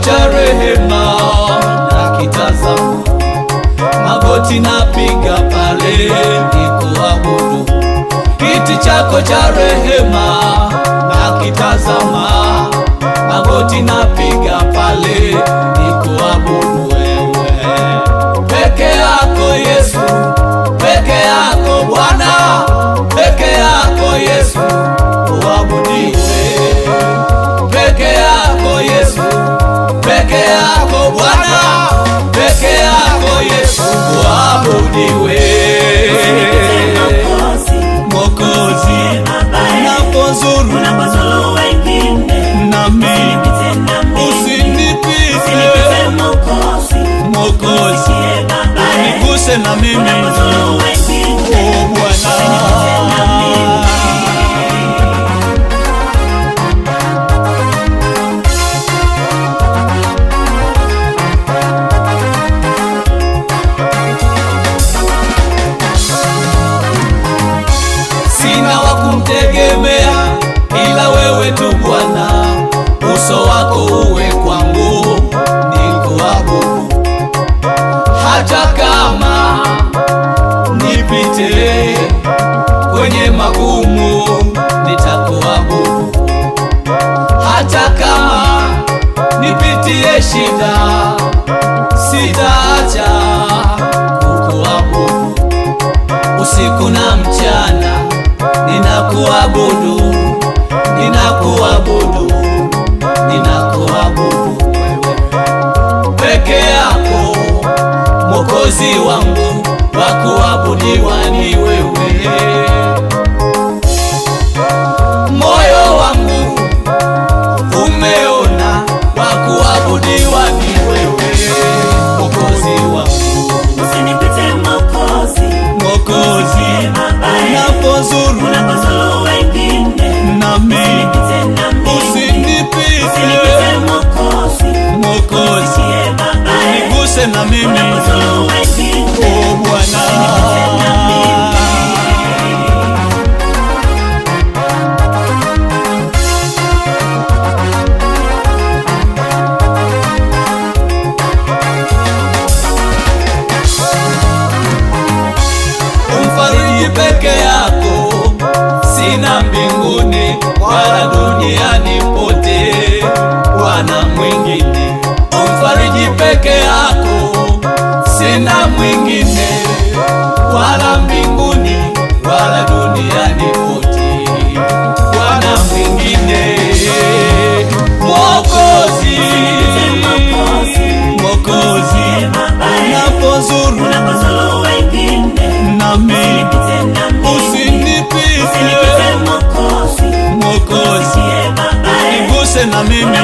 cha rehema nakitazama, magoti napiga pale nikuabudu. Kiti chako cha rehema nakitazama, magoti napiga pale nikuabudu wewe. Peke yako Yesu, peke yako Bwana, peke yako Yesu uabudiwe. Peke yako Yesu, peke yako Bwana, peke yako Yesu uabudiwe. Mwokozi, unapozuru wengine nami usinipite. Mwokozi, uniguse na mimi, oh Bwana. Sina wa kumtegemea ila wewe tu Bwana, uso wako uwe kwangu nikuabudu. Hata kama nipite kwenye magumu nitakuabudu. Hata kama nipitie shida sitaacha kukuabudu. Usiku na mchana ninakuabudu, ninakuabudu, ninakuabudu wewe. Peke yako Mwokozi wangu, wa kuabudiwa ni wewe. Moyo wangu umeona, wa kuabudiwa ni wewe. Mwokozi wangu, usinipite Mwokozi, Mwokozi, unapozuru wengine nami usinipite. Mwokozi, uniguse na mimi, oh Bwana. Umfariji peke yako, sina mbinguni wala duniani pote Bwana mwingine. Umfariji peke yako, sina mwingine wala mbinguni wala duniani pote Bwana mwingine. Mwokozi, Mwokozi, unapozuru wengine nami usinipite. Mwokozi, uniguse na mimi,